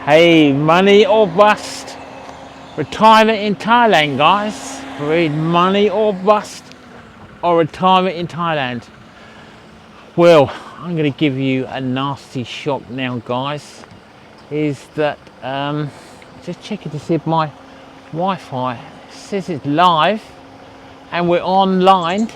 Hey, money or bust. Retirement in Thailand, guys. Read money or bust or retirement in Thailand. Well, I'm going to give you a nasty shock now, guys. Is that just checking to see if my Wi-Fi says it's live and we're online.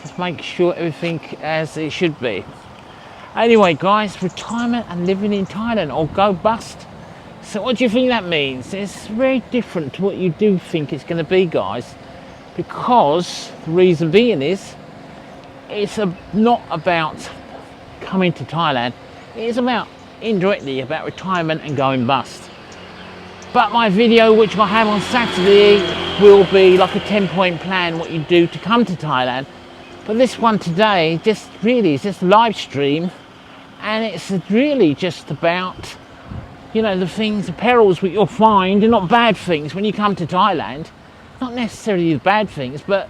Just make sure everything as it should be. Anyway, guys, retirement and living in Thailand or go bust. So what do you think that means? It's very different to what you do think it's going to be, guys, because the reason being is it's not about coming to Thailand. It's about indirectly about retirement and going bust. But my video, which I have on Saturday, will be like a 10-point plan what you do to come to Thailand. But this one today just really is just live stream, and it's really just about, you know, the things, the perils that you'll find, and not bad things when you come to Thailand. Not necessarily the bad things, but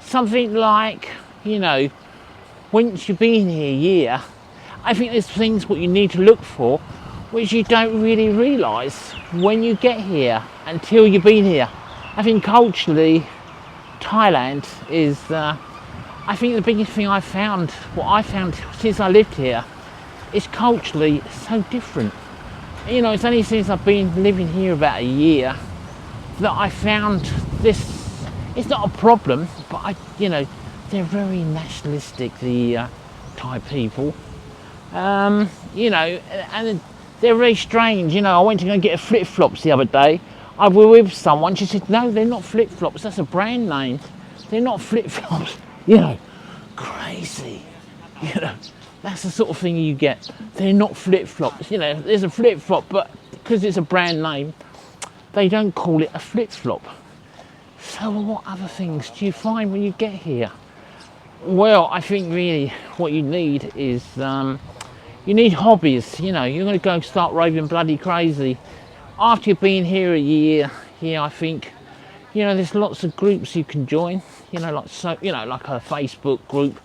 something like, you know, once you've been here a year, I think there's things what you need to look for which you don't really realise when you get here until you've been here. I think culturally, Thailand is, I think the biggest thing I found, what I found since I lived here, is culturally so different. You know, it's only since I've been living here about a year that I found this, it's not a problem, but you know, they're very nationalistic, the Thai people. You know, and they're very strange. You know, I went to go and get flip-flops the other day. I was with someone, she said, no, they're not flip-flops, that's a brand name. They're not flip-flops. You know, crazy. You know, that's the sort of thing you get. They're not flip-flops. You know, there's a flip-flop, but because it's a brand name, they don't call it a flip-flop. So what other things do you find when you get here? Well, I think really what you need is, you need hobbies. You know, you're going to go start raving bloody crazy. After you've been here a year, I think, you know, there's lots of groups you can join. You know, like like a Facebook group,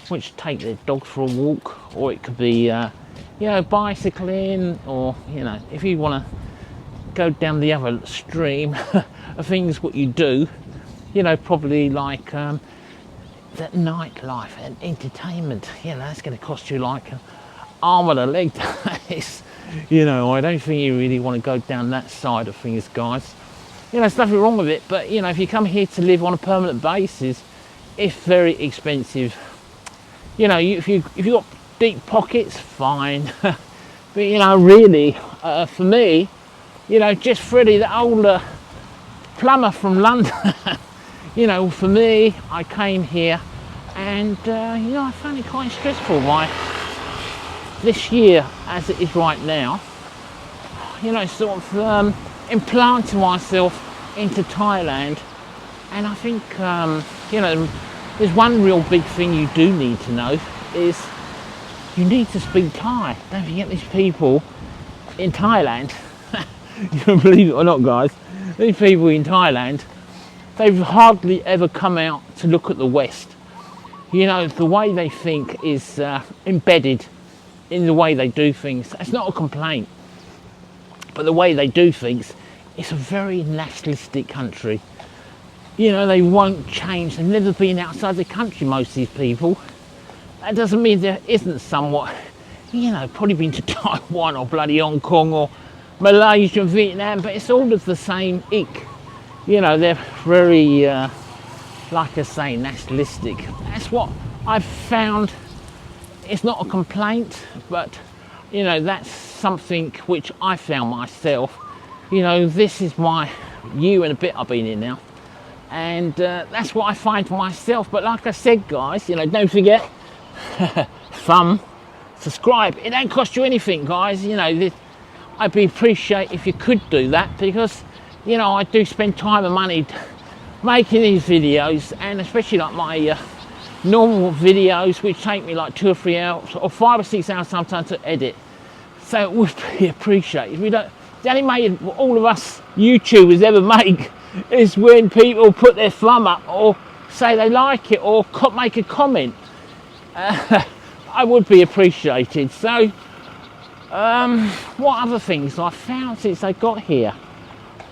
which take their dog for a walk, or it could be, you know, bicycling, or, you know, if you want to go down the other stream of things what you do, you know, probably like that nightlife and entertainment. You know, that's going to cost you like an arm and a leg. You know, I don't think you really want to go down that side of things, guys. You know, there's nothing wrong with it, but you know, if you come here to live on a permanent basis, it's very expensive. You know, if you've got deep pockets, fine. But you know, really, for me, you know, Just Freddy, the old plumber from London, you know, for me, I came here and you know, I found it quite stressful. This year, as it is right now, you know, sort of implanting myself into Thailand, and I think you know, there's one real big thing you do need to know is you need to speak Thai. Don't forget these people in Thailand. You don't believe it or not, guys, these people in Thailand, they've hardly ever come out to look at the West. You know, the way they think is embedded in the way they do things. It's not a complaint, but the way they do things, it's a very nationalistic country. You know, they won't change. They've never been outside the country, most of these people. That doesn't mean there isn't somewhat, you know, probably been to Taiwan or bloody Hong Kong or Malaysia and Vietnam, but it's all of the same ick. You know, they're very, like I say, nationalistic. That's what I've found. It's not a complaint, but you know, that's something which I found myself. You know, this is my year and a bit I've been in now, and that's what I find for myself. But like I said, guys, you know, don't forget subscribe. It don't cost you anything, guys. You know, I'd be appreciate if you could do that, because you know, I do spend time and money making these videos, and especially like my normal videos, which take me like 2 or 3 hours or 5 or 6 hours sometimes to edit. So it would be appreciated. We don't, the only money all of us YouTubers ever make is when people put their thumb up or say they like it or make a comment. I would be appreciated. So, what other things I found since I got here?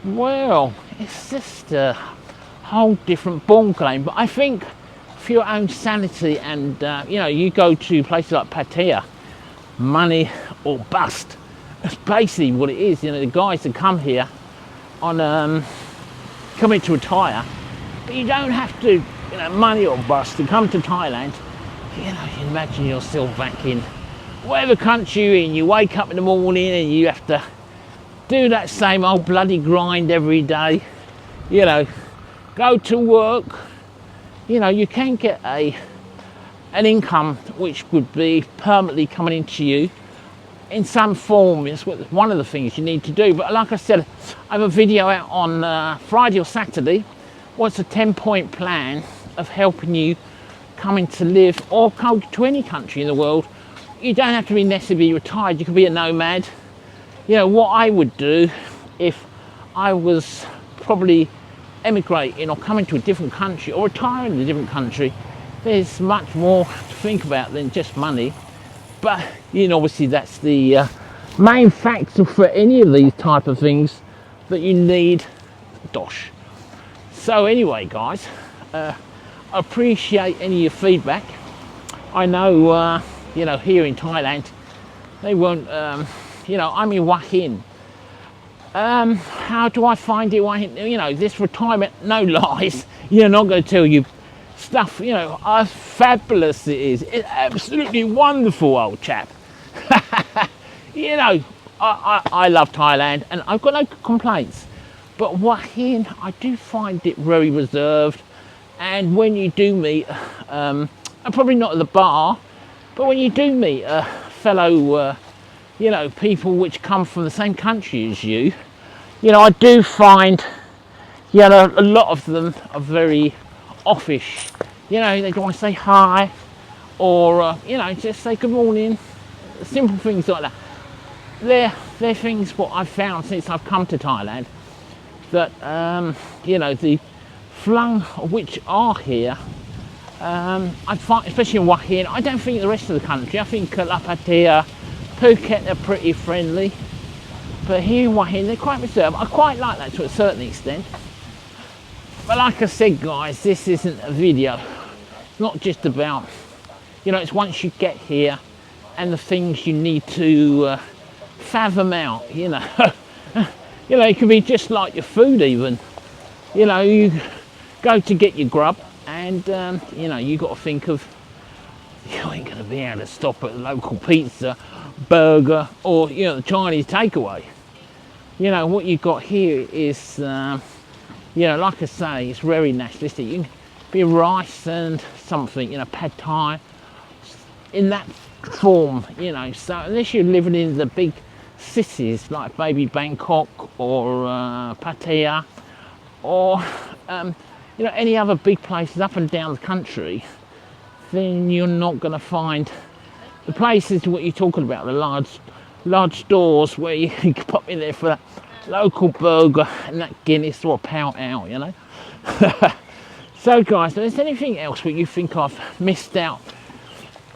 Well, it's just a whole different ball game. But I think for your own sanity, and you know, you go to places like Pattaya, money or bust. That's basically what it is. You know, the guys that come here on coming to retire, but you don't have to, you know, money or bust to come to Thailand. You know, you imagine yourself back in whatever country you're in. You wake up in the morning and you have to do that same old bloody grind every day. You know, go to work. You know, you can get an income which would be permanently coming into you in some form. Is one of the things you need to do. But like I said, I have a video out on Friday or Saturday. What's a 10-point plan of helping you coming to live or go to any country in the world. You don't have to be necessarily retired. You can be a nomad. You know, what I would do if I was probably emigrating or coming to a different country or retiring in a different country, there's much more to think about than just money. But, you know, obviously that's the main factor for any of these type of things that you need. Dosh. So anyway, guys, I appreciate any of your feedback. I know, you know, here in Thailand, they won't, you know, I'm in Hua Hin. How do I find it? You know, this retirement, no lies, you're not going to tell you stuff, you know, how fabulous it is. It's absolutely wonderful, old chap. You know, I love Thailand and I've got no complaints. But Hua Hin, I do find it very reserved. And when you do meet, probably not at the bar, but when you do meet fellow, you know, people which come from the same country as you, you know, I do find, you know, a lot of them are very offish. You know, they don't want to say hi or, you know, just say good morning. Simple things like that. They're things what I've found since I've come to Thailand that, you know, the flung which are here, I find, especially in Hua Hin, I don't think the rest of the country, I think Pattaya, Phuket are pretty friendly, but here in Hua Hin they're quite reserved. I quite like that to a certain extent. But like I said, guys, this isn't a video. It's not just about, you know, it's once you get here and the things you need to fathom out, you know. You know, it can be just like your food even. You know, you go to get your grub and, you know, you got to think of, you ain't going to be able to stop at the local pizza, burger, or, you know, the Chinese takeaway. You know, what you got here is, you know, like I say, it's very nationalistic. You can be rice and something, you know, pad thai, in that form, you know. So unless you're living in the big cities like maybe Bangkok or Pattaya or, you know, any other big places up and down the country, then you're not going to find the places what you're talking about, the large stores where you can pop in there for that local burger and that Guinness or a pow out, you know. So guys, if there's anything else what you think I've missed out,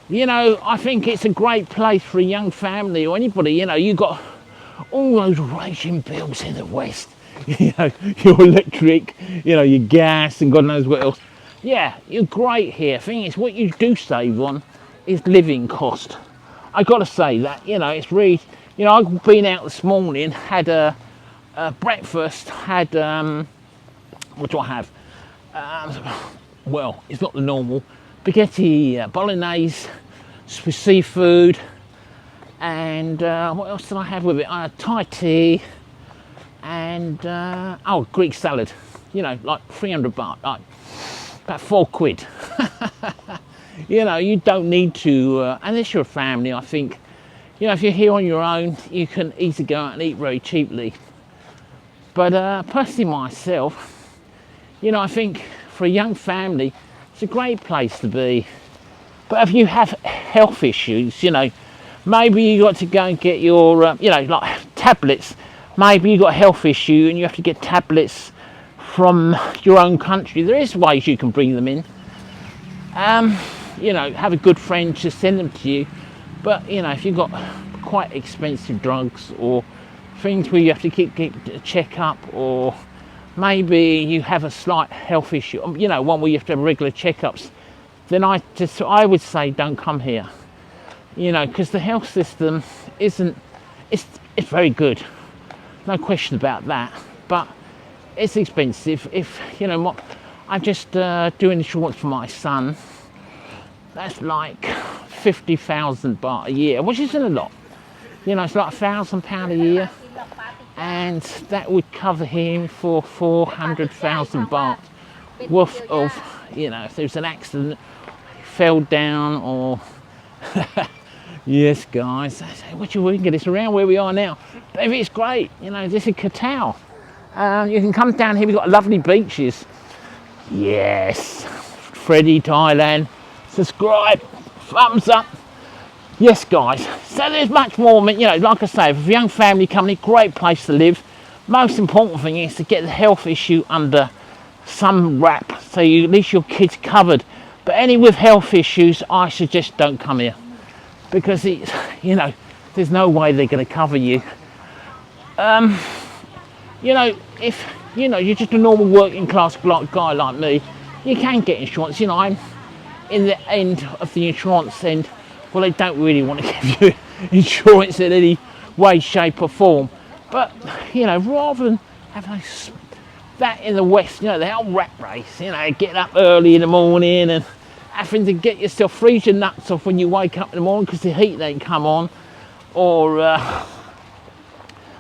you know, I think it's a great place for a young family or anybody. You know, you got all those raging bills in the West, you know, your electric, you know, your gas and God knows what else. Yeah, you're great here. Thing is, what you do save on is living cost. I got to say that, you know, it's really, you know, I've been out this morning, had a breakfast, had, what do I have? Well, it's not the normal. Spaghetti bolognese with seafood, and what else did I have with it? Thai tea, and oh, Greek salad. You know, like 300 baht, like about £4. You know, you don't need to, unless you're a family. I think, you know, if you're here on your own, you can easily go out and eat very cheaply. But personally myself, you know, I think for a young family, it's a great place to be. But if you have health issues, you know, maybe you got to go and get your, you know, like tablets. Maybe you got a health issue and you have to get tablets from your own country. There is ways you can bring them in. you know, have a good friend to send them to you. But, you know, if you've got quite expensive drugs or things where you have to get a checkup, or maybe you have a slight health issue, you know, one where you have to have regular checkups, then I would say don't come here. You know, because the health system isn't, it's very good, no question about that, but it's expensive. If, you know, I'm just doing insurance for my son. That's like 50,000 baht a year, which isn't a lot. You know, it's like £1,000 a year, and that would cover him for 400,000 baht worth of, you know, if there's an accident, fell down, or yes, guys, what you can get this around where we are now. But it's great, you know. This is Koh. You can come down here. We've got lovely beaches. Yes, Freddy, Thailand. Subscribe, thumbs up. Yes, guys. So there's much more. You know, like I say, for a young family company, great place to live. Most important thing is to get the health issue under some wrap, so at least your kid's covered. But any with health issues, I suggest don't come here, because it's, you know, there's no way they're going to cover you. You know, if, you know, you're just a normal working class guy like me, you can get insurance. You know, I'm in the end of the insurance end. Well, they don't really want to give you insurance in any way, shape or form. But, you know, rather than have that in the West, you know, the whole rat race, you know, getting up early in the morning and having to get yourself, freeze your nuts off when you wake up in the morning because the heat ain't come on, or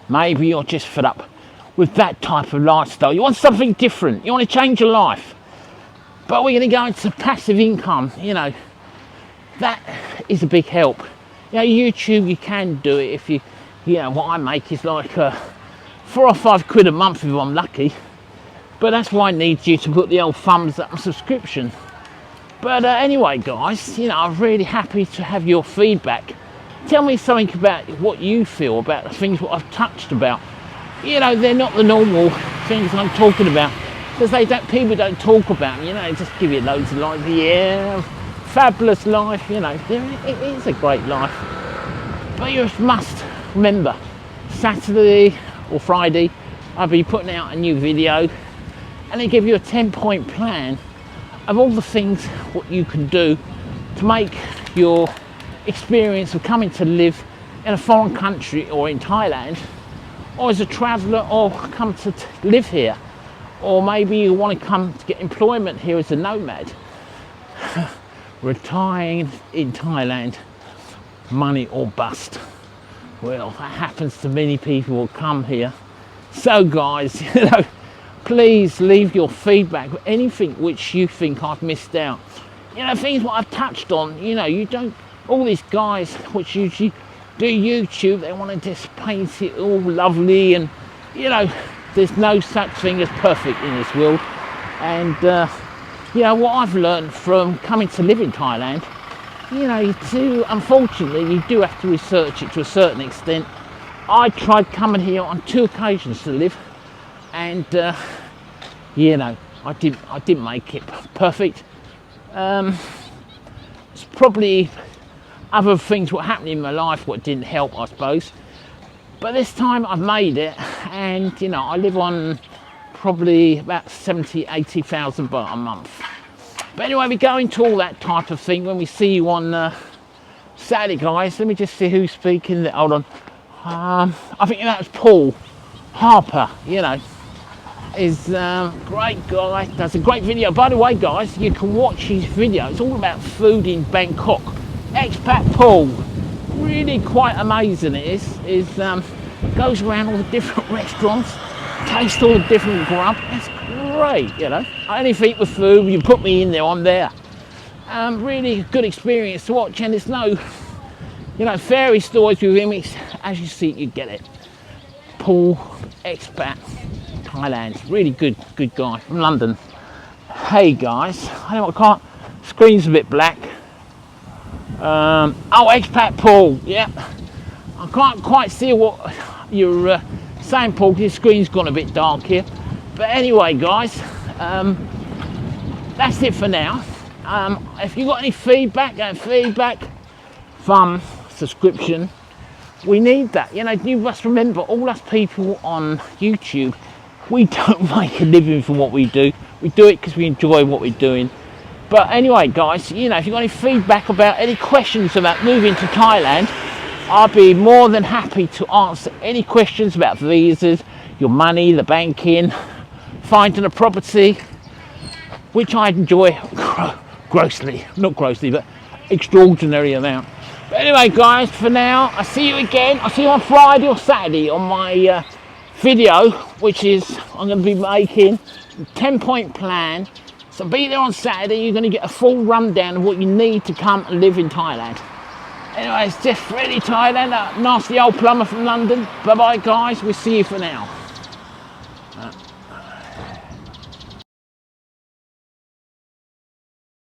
maybe you're just fed up with that type of lifestyle. You want something different. You want to change your life. But we're going to go into passive income. You know, that is a big help. You know, YouTube, you can do it if you know, what I make is like 4 or 5 quid a month if I'm lucky. But that's why I need you to put the old thumbs up and subscription. But anyway, guys, you know, I'm really happy to have your feedback. Tell me something about what you feel about the things what I've touched about. You know, they're not the normal things I'm talking about, because people don't talk about them. You know, they just give you loads of life. Yeah, fabulous life. You know, it is a great life. But you must remember, Saturday or Friday, I'll be putting out a new video, and they give you a 10-point plan of all the things what you can do to make your experience of coming to live in a foreign country, or in Thailand, or as a traveller, or come to live here, or maybe you want to come to get employment here as a nomad. Retiring in Thailand, money or bust. Well, that happens to many people who come here. So guys, you know, please leave your feedback, anything which you think I've missed out. You know, things what I've touched on. You know, you don't, all these guys which usually do YouTube, they want to just paint it all lovely, and you know, there's no such thing as perfect in this world. And you know, what I've learned from coming to live in Thailand, you know, unfortunately you do have to research it to a certain extent. I tried coming here on 2 occasions to live, and you know, I didn't make it perfect. It's probably other things what happened in my life what didn't help, I suppose. But this time I've made it, and you know, I live on probably about 80,000 baht a month. But anyway, we go into all that type of thing when we see you on Saturday, guys. Let me just see who's speaking there. Hold on. I think that was Paul Harper. You know, is great guy, does a great video. By the way, guys, you can watch his video. It's all about food in Bangkok. Expat Paul, really quite amazing. It is goes around all the different restaurants, tastes all the different grub. It's great, you know. Anything with food, you put me in there, I'm there. Really good experience to watch, and there's no, you know, fairy stories with him. It's, as you see, you get it. Paul, expat, Thailand, really good guy from London. Hey guys, I know I can't. Screen's a bit black. Oh, expat Paul, yeah. I can't quite see what you're saying, Paul, because the screen's gone a bit dark here. But anyway, guys, that's it for now. If you got any feedback, thumb, subscription, we need that. You know, you must remember, all us people on YouTube, we don't make a living from what we do. We do it because we enjoy what we're doing. But anyway, guys, you know, if you've got any feedback about any questions about moving to Thailand, I'll be more than happy to answer any questions about visas, your money, the banking, finding a property, which I enjoy not grossly, but extraordinary amount. But anyway, guys, for now, I'll see you again. I'll see you on Friday or Saturday on my video, which is I'm going to be making a 10-point plan. So be there on Saturday. You're going to get a full rundown of what you need to come and live in Thailand. Anyway, it's Just Freddy, Thailand, a nasty old plumber from London. Bye bye, guys. We'll see you for now.